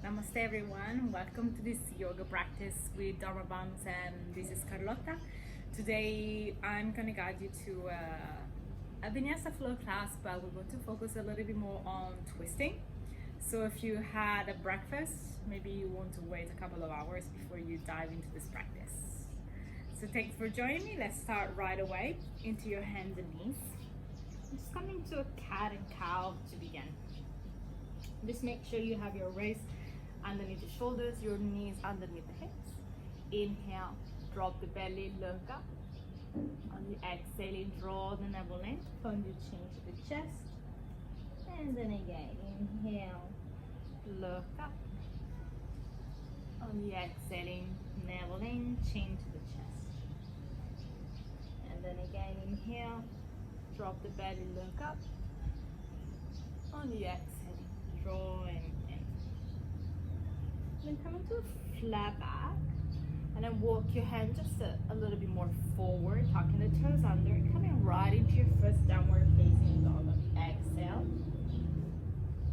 Namaste everyone, welcome to this yoga practice with Dharma Bangs, and this is Carlotta. Today I'm going to guide you to a Vinyasa Flow class, but we're going to focus a little bit more on twisting. So if you had a breakfast, maybe you want to wait a couple of hours before you dive into this practice. So thanks for joining me. Let's start right away into your hands and knees. Just come into a cat and cow to begin. Just make sure you have your wrists underneath the shoulders, your knees underneath the hips. Inhale, drop the belly, look up. On the exhaling, draw the navel in, point your chin to the chest. And then again, inhale, look up. On the exhaling, navel in, chin to the chest. And then again, inhale, drop the belly, look up. On the exhaling, drawing in. Then come into a flat back. And then walk your hand just a little bit more forward, tucking the toes under, coming right into your first downward facing dog on the exhale.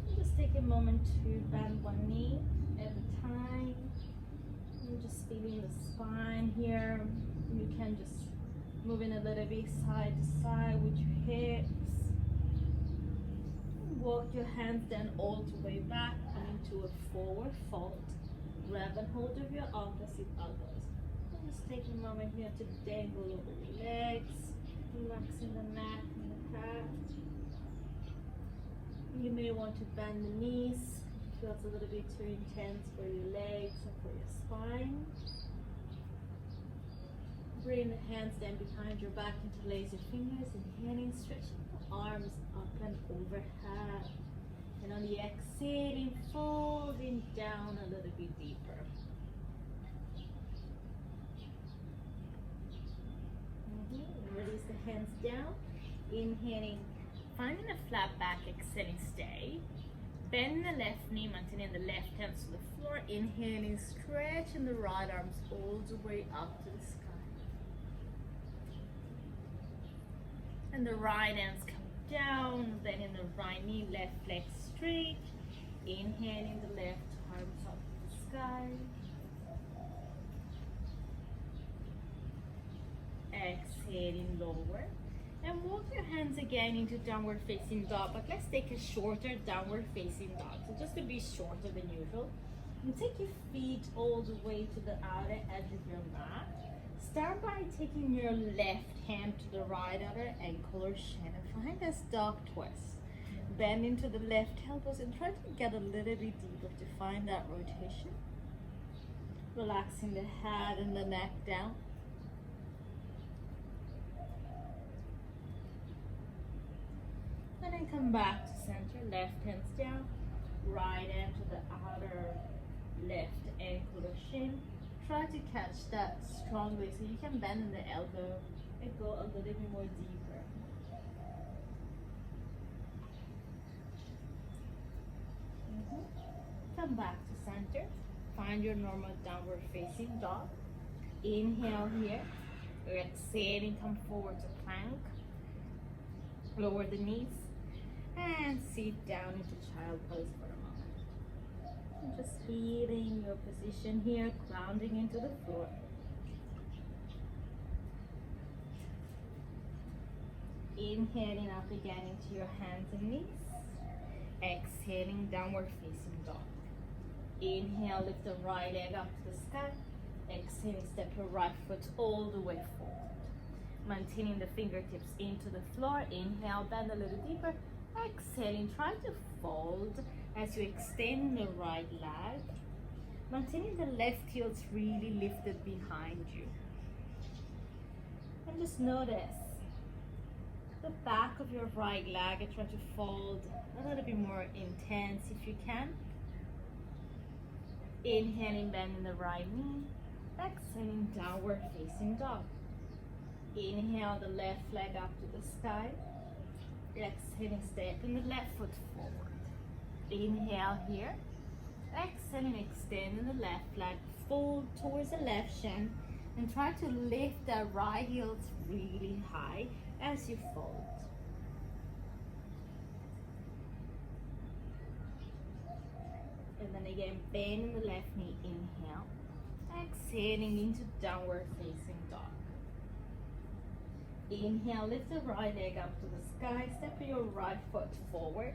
And just take a moment to bend one knee at a time. And just feeling the spine here. You can just move in a little bit side to side with your hips. Walk your hands then all the way back, coming to a forward fold. Grab and hold of your opposite elbows. And just take a moment here to dangle over your legs, relaxing the neck and the head. You may want to bend the knees. It feels a little bit too intense for your legs and for your spine. Bring the hands then behind your back, interlace your fingers, inhaling, stretching the arms up and overhead. And on the exhaling, folding down a little bit deeper. Release the hands down. Inhaling, finding a flat back, exhaling, stay. Bend the left knee, maintaining the left hands to the floor. Inhaling, stretching the right arms all the way up to the sky. And the right hands come down, then in the right knee, left leg straight. Inhaling the left arms up to the sky. Exhaling, lower. And walk your hands again into downward facing dog, but let's take a shorter downward facing dog. So just a bit shorter than usual. And take your feet all the way to the outer edge of your mat. Start by taking your left hand to the right outer ankle or shin and find this dog twist. Bend into the left elbows and try to get a little bit deeper to find that rotation. Relaxing the head and the neck down. And then come back to center, left hands down, right hand to the outer left ankle or shin. Try to catch that strongly so you can bend in the elbow and go a little bit more deeper. Come back to center. Find your normal downward facing dog. Inhale here. Exhaling, come forward to plank. Lower the knees and sit down into child pose for a moment. And just feeling your position here, grounding into the floor. Inhaling up again into your hands and knees. Exhaling, downward facing dog. Inhale, lift the right leg up to the sky. Exhaling, step your right foot all the way forward. Maintaining the fingertips into the floor. Inhale, bend a little deeper. Exhaling, try to fold as you extend the right leg. Maintaining the left heels really lifted behind you. And just notice the back of your right leg and try to fold a little bit more intense if you can. Inhaling, bending the right knee. Exhaling, downward facing dog. Inhale the left leg up to the sky. Exhaling, stepping the left foot forward. Inhale here. Exhaling, extending the left leg, fold towards the left shin, and try to lift the right heels really high as you fold. And And then again, bending the left knee, inhale. Exhaling into downward facing dog. Inhale, lift the right leg up to the sky, step your right foot forward.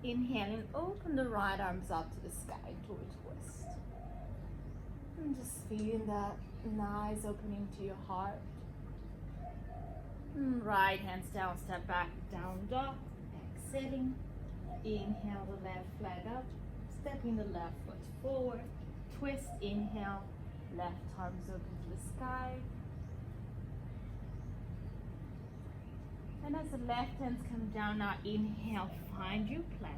Inhale and open the right arms up to the sky into a twist. And just feeling that nice opening to your heart. Right hands down, step back, down dog. Exhaling. Inhale the left leg up, stepping the left foot forward. Twist, inhale, left arms open to the sky. And as the left hands come down, now inhale, find your plank.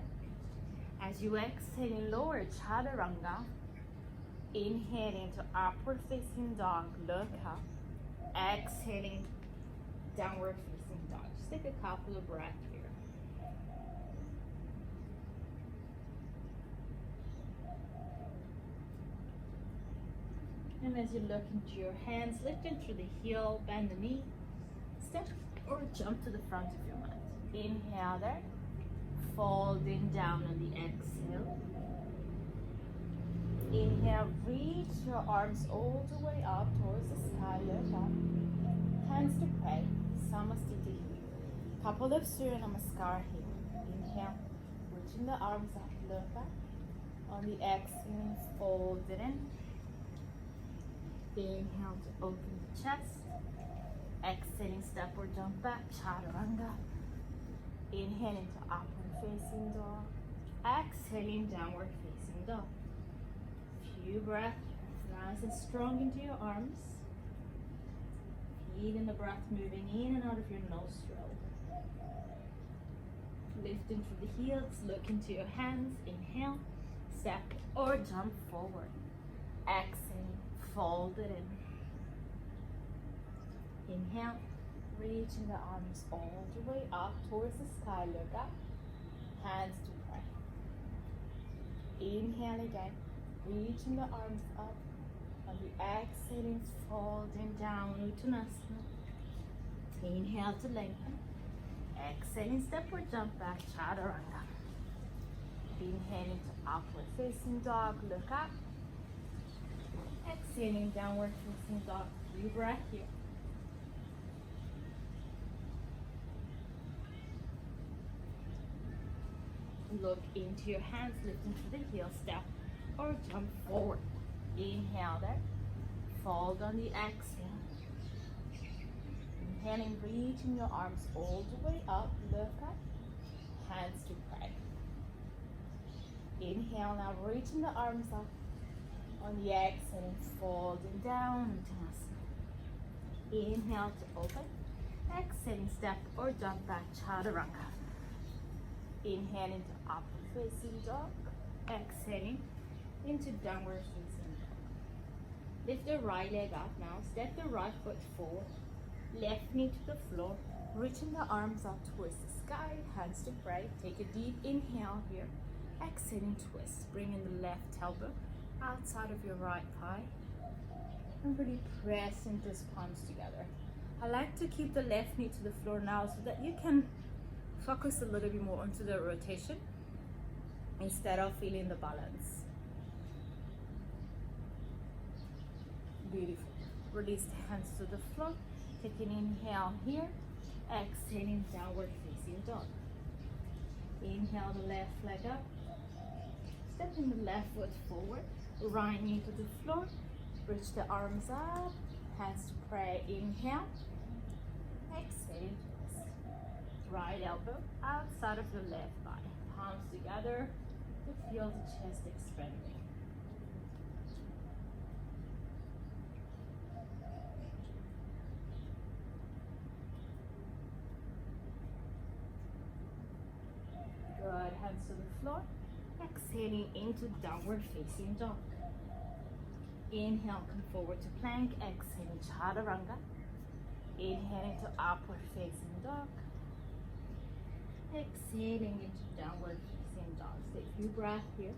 As you exhale, lower chaturanga. Inhale into upward facing dog, look up. Exhaling, downward facing dog. Just take a couple of breaths here. And as you look into your hands, lift into the heel, bend the knee, step or jump to the front of your mat. Inhale there, folding down on the exhale. Inhale, reach your arms all the way up towards the sky, look up. Hands to pray, Samasthiti. Couple of Surya Namaskar here. Inhale, reaching the arms up, look up. On the exhale, fold it in. Inhale to open the chest. Exhaling, step or jump back, chaturanga. Inhale into upward facing dog. Exhaling, downward facing dog. Few breaths, nice and strong into your arms. Feeling the breath moving in and out of your nostril. Lifting through the heels, look into your hands. Inhale, step or jump forward. Exhale, fold it in. Inhale, reaching the arms all the way up towards the sky, look up. Hands to pray. Inhale again, reaching the arms up. On the exhaling, folding down, Uttanasana. Inhale to lengthen. Exhaling, step or jump back, chaturanga. Inhaling to upward facing dog, look up. Exhaling, downward facing dog. Deep breath here. Look into your hands, lifting to the heel, step or jump forward. Inhale there, fold on the exhale. Inhaling, reaching your arms all the way up, look up, hands to pray. Inhale, now reaching the arms up. On the exhale, folding down, Uttanasana. Inhale to open, exhaling, step or jump back, chaturanga. Inhaling to upward facing dog, exhaling into downward facing dog. Lift the right leg up now, step the right foot forward, left knee to the floor, reaching the arms up towards the sky, hands to pray. Take a deep inhale here, exhaling, twist, bringing the left elbow outside of your right thigh, and really pressing those palms together. I like to keep the left knee to the floor now so that you can focus a little bit more onto the rotation instead of feeling the balance. Beautiful. Release the hands to the floor. Take an inhale here. Exhaling, downward facing dog. Inhale the left leg up. Stepping the left foot forward. Right knee to the floor. Reach the arms up. Hands to pray. Inhale. Exhale. Right elbow outside of your left thigh. Palms together to feel the chest expanding. Good, hands to the floor. Exhaling into downward facing dog. Inhale, come forward to plank. Exhaling, chaturanga. Inhaling to upward facing dog. Exhaling into downward facing dog. Take a few breaths here.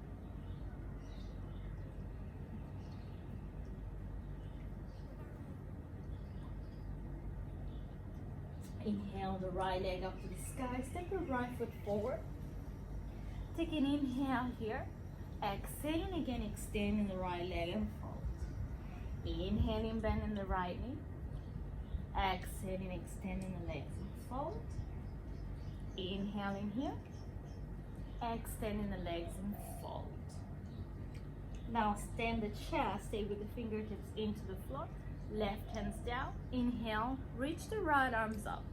Inhale the right leg up to the sky. Step your right foot forward. Take an inhale here. Exhaling again, extending the right leg and fold. Inhaling, bending the right knee. Exhaling, extending the legs and fold. Inhaling here. Extending the legs and fold. Now stand the chest, stay with the fingertips into the floor. Left hands down. Inhale, reach the right arms up.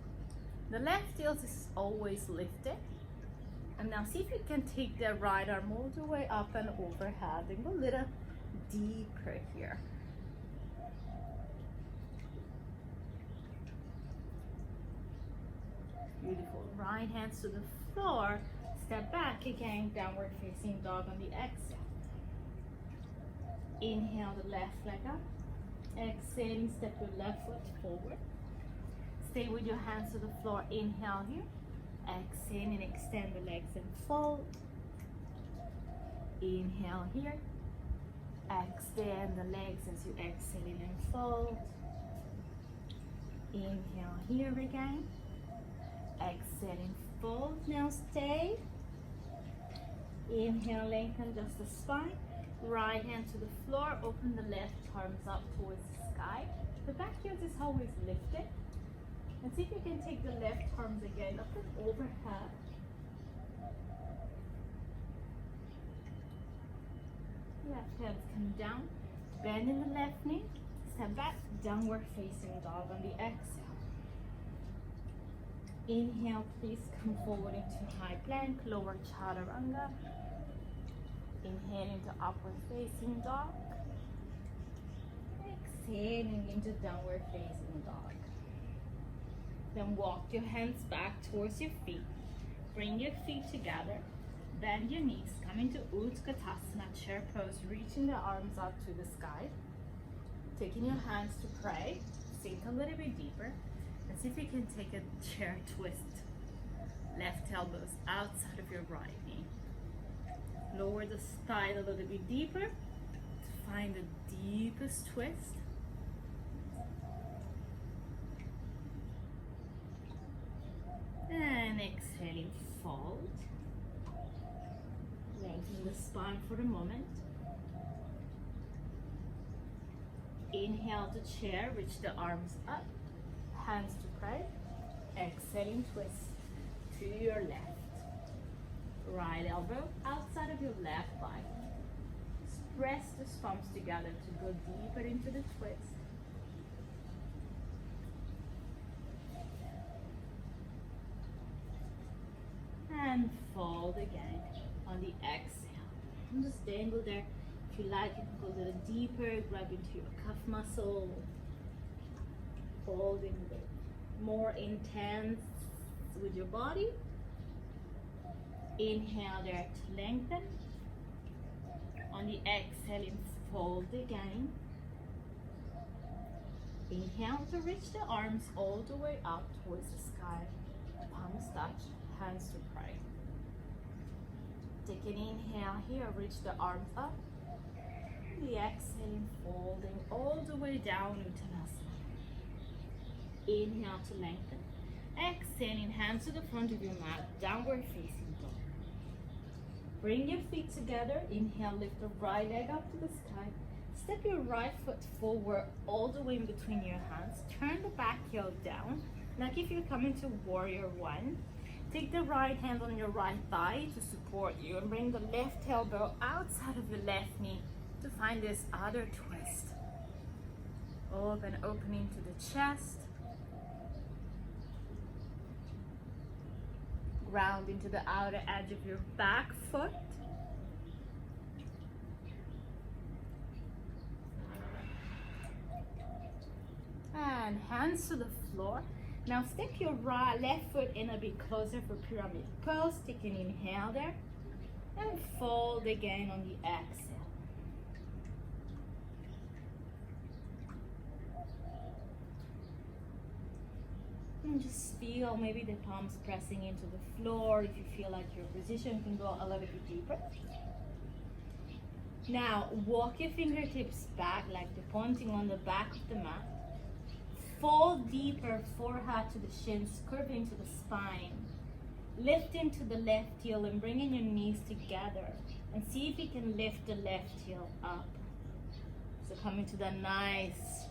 The left heel is always lifted. And now see if you can take the right arm all the way up and overhead and go a little deeper here. Beautiful. Right hands to the floor. Step back again, downward facing dog on the exhale. Inhale the left leg up. Exhaling, step your left foot forward. Stay with your hands to the floor. Inhale here. Exhale and extend the legs and fold. Inhale here. Extend the legs as you exhale and fold. Inhale here again. Exhale and fold. Now stay. Inhale, lengthen just the spine. Right hand to the floor. Open the left arms up towards the sky. The back heel is always lifted. And see if you can take the left arms again up and overhead. Left hands come down. Bend in the left knee. Step back. Downward facing dog on the exhale. Inhale, please come forward into high plank, lower chaturanga. Inhale into upward facing dog. Exhaling into downward facing dog. Then walk your hands back towards your feet. Bring your feet together. Bend your knees. Come into Utkatasana, chair pose, reaching the arms up to the sky. Taking your hands to pray. Sink a little bit deeper. And see if you can take a chair twist. Left elbows outside of your right knee. Lower the spine a little bit deeper to find the deepest twist. And exhaling, fold. Lengthen the spine for a moment. Inhale to chair, reach the arms up. Hands to pray. Exhaling, twist to your left. Right elbow outside of your left thigh. Press the palms together to go deeper into the twist. And fold again on the exhale. And just dangle there. If you like, you can go a little deeper, grab into your calf muscle. Holding a bit more intense with your body. Inhale there to lengthen. On the exhaling, fold again. Inhale to reach the arms all the way up towards the sky. Palms touch, hands to pray. Take an inhale here, reach the arms up. The exhaling, folding all the way down into Uttanasana. Inhale to lengthen. Exhaling, hands to the front of your mat, downward facing dog. Bring your feet together. Inhale, lift the right leg up to the sky. Step your right foot forward all the way in between your hands. Turn the back heel down. Like if you're coming to warrior one. Take the right hand on your right thigh to support you and bring the left elbow outside of the left knee to find this other twist. Opening to the chest. Ground into the outer edge of your back foot. And hands to the floor. Now step your left foot in a bit closer for pyramid pose. Take an inhale there. And fold again on the exhale. And just feel maybe the palms pressing into the floor. If you feel like your position can go a little bit deeper. Now walk your fingertips back like they're pointing on the back of the mat. Fold deeper, forehead to the shins, curve into the spine. Lift into the left heel and bringing your knees together And see if you can lift the left heel up. So coming to that nice,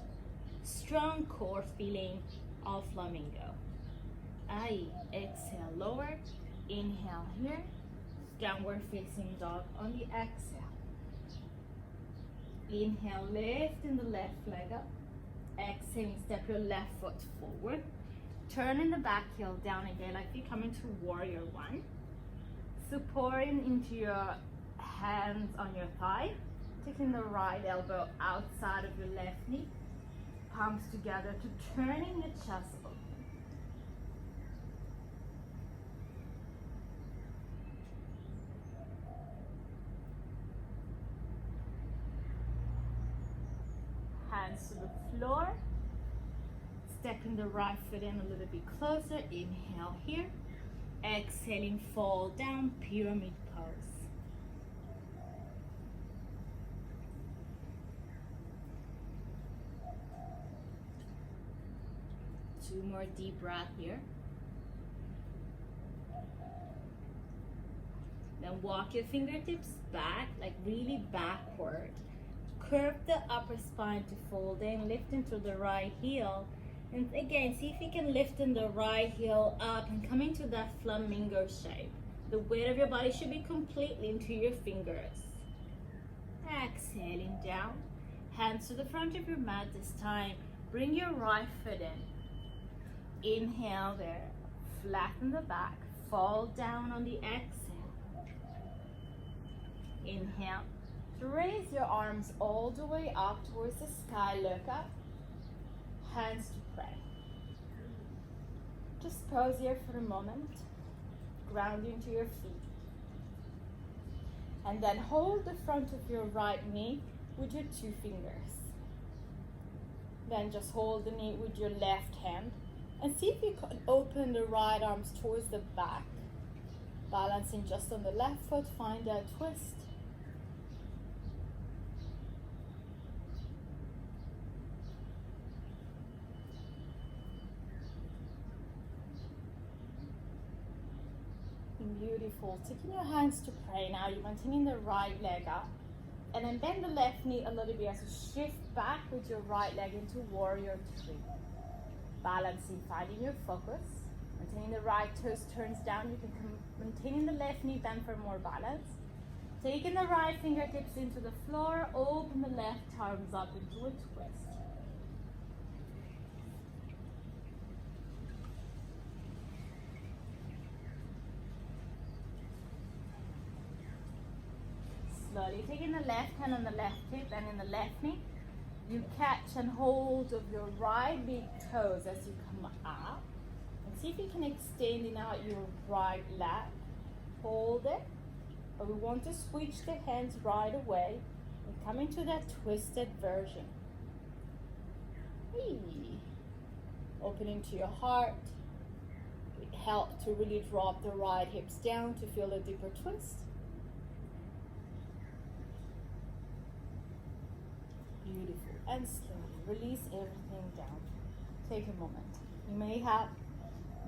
strong core feeling of flamingo. Aye, exhale, lower. Inhale here. Downward facing dog on the exhale. Inhale, lifting the left leg up. Exhaling, step your left foot forward. Turning the back heel down again, like you're coming to warrior one. Supporting into your hands on your thigh. Taking the right elbow outside of your left knee. Palms together to turning the chest open. Hands to the floor. Stepping the right foot in a little bit closer. Inhale here. Exhaling, fall down, pyramid pose. Two more deep breaths here. Then walk your fingertips back, like really backward. Curve the upper spine to fold in, lifting through the right heel. And again, see if you can lift in the right heel up and come into that flamingo shape. The weight of your body should be completely into your fingers. Exhaling down. Hands to the front of your mat this time. Bring your right foot in. Inhale there. Flatten the back. Fall down on the exhale. Inhale. Raise your arms all the way up towards the sky. Look up. Hands to pray. Just pause here for a moment. Ground into your feet. And then hold the front of your right knee with your two fingers. Then just hold the knee with your left hand. And see if you can open the right arms towards the back. Balancing just on the left foot. Find that twist. Beautiful. Taking your hands to pray now. You're maintaining the right leg up. And then bend the left knee a little bit as you shift back with your right leg into warrior three. Balancing, finding your focus. Maintaining the right toes turns down. You can maintaining the left knee bend for more balance. Taking the right fingertips into the floor. Open the left arms up into a twist. Slowly taking the left hand on the left hip and in the left knee, you catch and hold of your right big toes as you come up. And see if you can extend out your right leg. Hold it. But we want to switch the hands right away and come into that twisted version. Hey. Opening to your heart. It helps to really drop the right hips down to feel a deeper twist. Beautiful. And slowly release everything down. Take a moment. You may have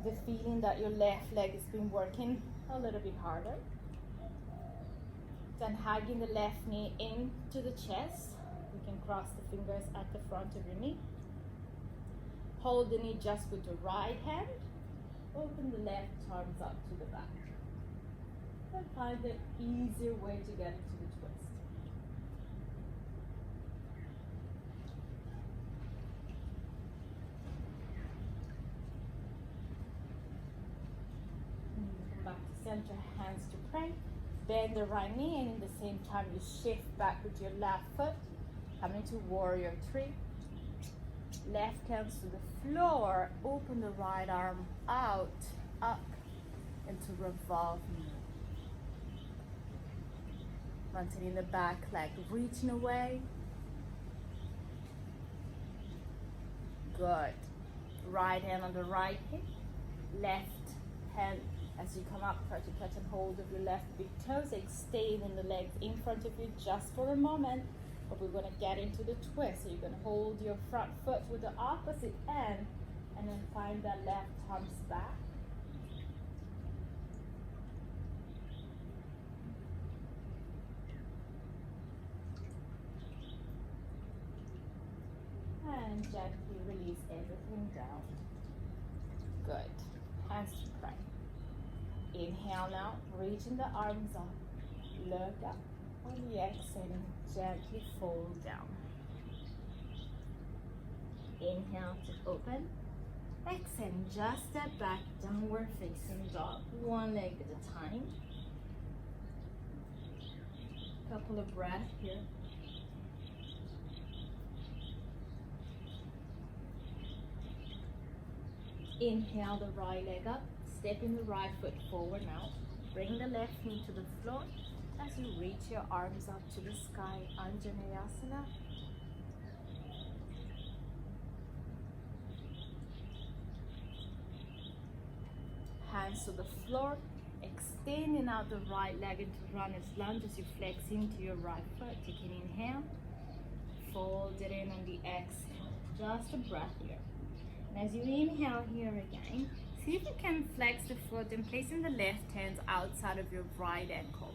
the feeling that your left leg has been working a little bit harder. Then hugging the left knee into the chest. You can cross the fingers at the front of your knee. Hold the knee just with the right hand. Open the left arms up to the back. And find the easier way to get into the twist. Back to center, hands to pray. Bend the right knee and in the same time you shift back with your left foot. Coming to warrior three. Left hands to the floor. Open the right arm out, up into revolve knee. Maintaining the back leg, reaching away. Good. Right hand on the right hip. Left hand as you come up, try to catch and hold of your left big toes, extending the legs in front of you just for a moment. But we're going to get into the twist. So you're going to hold your front foot with the opposite end and then find that left arms back. and gently release everything down. Good. Hands to cry. Inhale now, reaching the arms up. Look up. On the exhale, gently fold down. Inhale to open. Exhale, just step back, downward facing dog. One leg at a time. Couple of breaths here. Inhale the right leg up, stepping the right foot forward now. Bring the left knee to the floor as you reach your arms up to the sky, Anjaneyasana. Hands to the floor, extending out the right leg into runner's lunge as you flex into your right foot. Take an inhale, fold it in on the exhale. Just a breath here. And as you inhale here again, see if you can flex the foot and placing the left hand outside of your right ankle.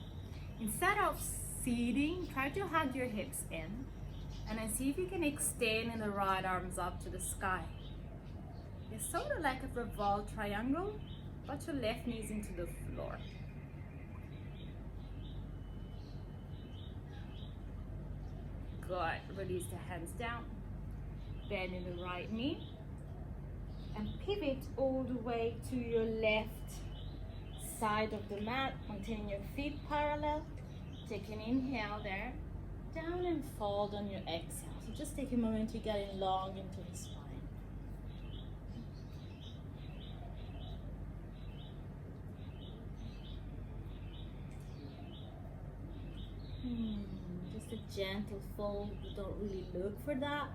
Instead of seating, try to hug your hips in. And then see if you can extend the right arms up to the sky. It's sort of like a revolved triangle, but your left knee is into the floor. Good. Release the hands down. Bend in the right knee. And pivot all the way to your left side of the mat, maintaining your feet parallel. Take an inhale there, down and fold on your exhale. So just take a moment to get long into the spine. Just a gentle fold, you don't really look for that.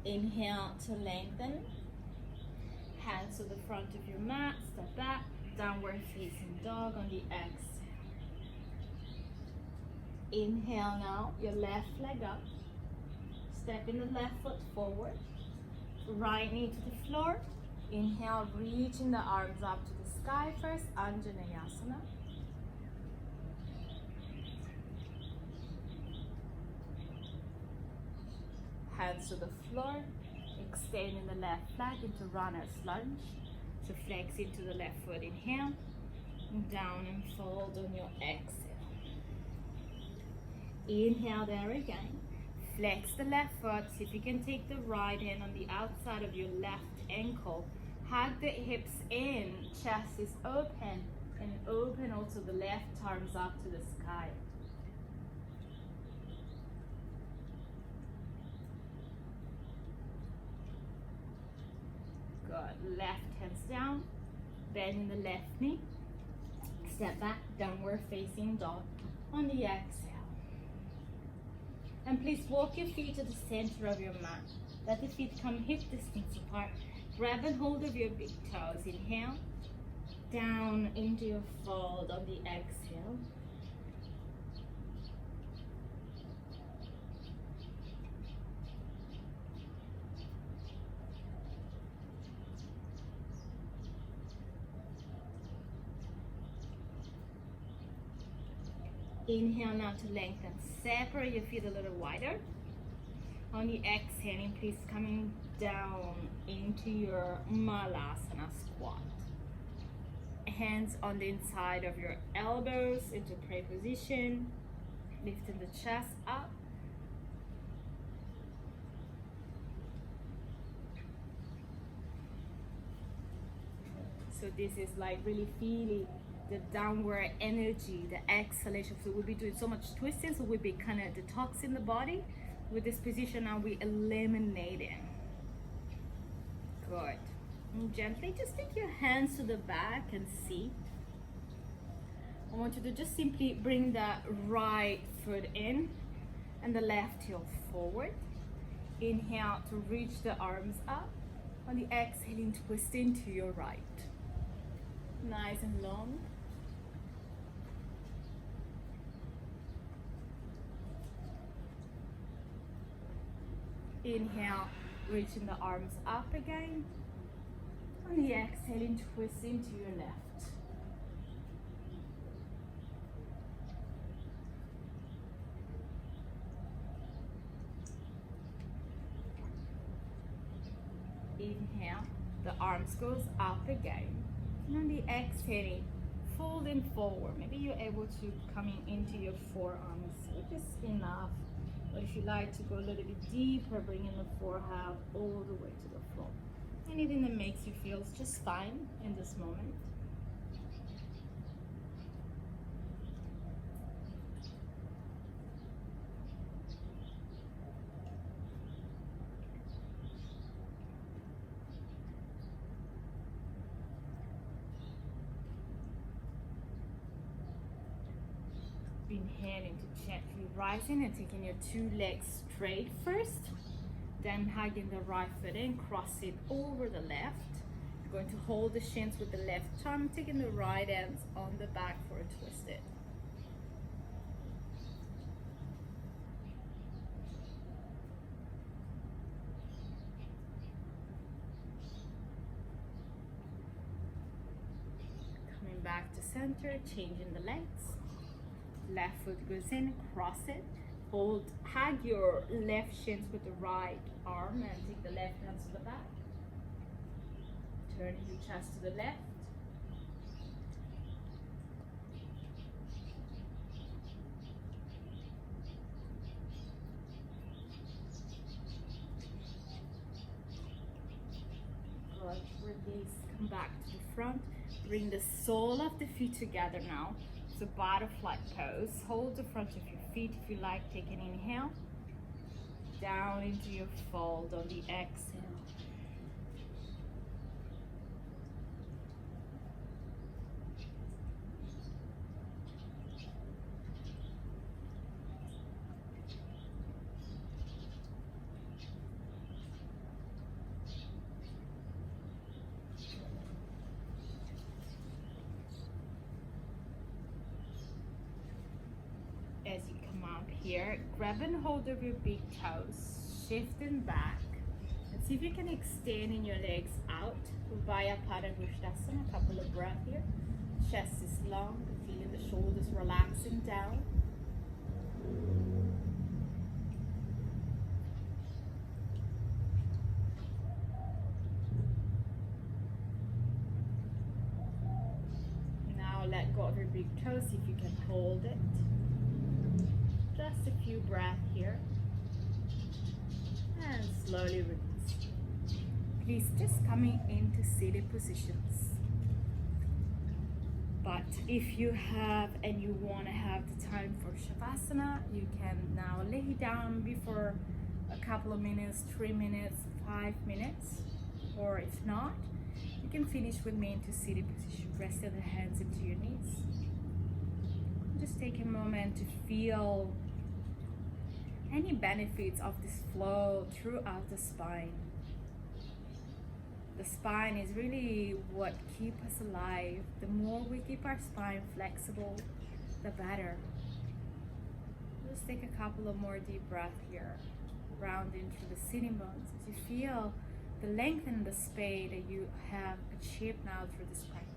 Inhale to lengthen. Hands to the front of your mat, step back, downward facing dog on the exhale. Inhale now, your left leg up. Stepping the left foot forward. Right knee to the floor. Inhale, reaching the arms up to the sky first, Anjaneyasana. Hands to the floor, extending the left leg into runner's lunge. So flex into the left foot, inhale, and down and fold on your exhale. Inhale there again. Flex the left foot, see if you can take the right hand on the outside of your left ankle. Hug the hips in, chest is open, and open also the left arms up to the sky. Good. Left hands down, bending the left knee. Step back, downward facing dog on the exhale. And please walk your feet to the center of your mat. Let the feet come hip distance apart. Grab and hold of your big toes. Inhale, down into your fold on the exhale. Inhale now to lengthen. Separate your feet a little wider. On the exhaling, please coming down into your Malasana squat. Hands on the inside of your elbows into pray position. Lifting the chest up. So this is like really feeling the downward energy, the exhalation. So we'll be doing so much twisting, so we'll be kind of detoxing the body. With this position now, we eliminating. Good. And gently just take your hands to the back and seat. I want you to just simply bring the right foot in and the left heel forward. Inhale to reach the arms up. On the exhaling, twist into your right. Nice and long. Inhale, reaching the arms up again. On the exhaling, twist into your left. inhale, the arms goes up again. And on the exhale, folding forward. Maybe you're able to coming into your forearms, which is enough. But if you like to go a little bit deeper, bringing the forehead all the way to the floor. Anything that makes you feel just fine in this moment. Inhaling to gently rising and taking your two legs straight first, then hugging the right foot in, cross it over the left. You're going to hold the shins with the left thumb, taking the right hands on the back for a twisted. Coming back to center, changing the legs. Left foot goes in, cross it, hold, hug your left shins with the right arm and take the left hand to the back. Turn your chest to the left. Good, release, come back to the front. Bring the sole of the feet together now. So butterfly pose, hold the front of your feet if you like, take an inhale, down into your fold on the exhale. As you come up here, grab and hold of your big toes, shifting back. And see if you can extend in your legs out via Padangusthasana. A couple of breaths here. Chest is long, feeling the shoulders relaxing down. Now let go of your big toes, see if you can hold it. Just a few breaths here. And slowly release. Please just coming into seated positions. But if you have and you want to have the time for Shavasana, you can now lay down before a couple of minutes, 3 minutes, 5 minutes. Or if not, you can finish with me into seated position, resting the hands into your knees. Just take a moment to feel any benefits of this flow throughout the spine. The spine is really what keeps us alive. The more we keep our spine flexible, the better. Just take a couple of more deep breaths here, rounding through the sitting bones as you feel the length and the space that you have achieved now through this practice.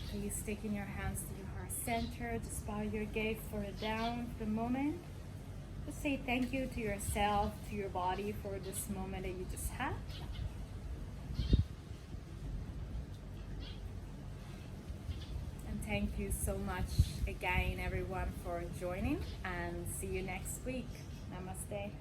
Please taking your hands to your heart center, just bow your gaze further down for the moment. Just say thank you to yourself, to your body for this moment that you just had. And thank you so much again everyone for joining, and see you next week. Namaste.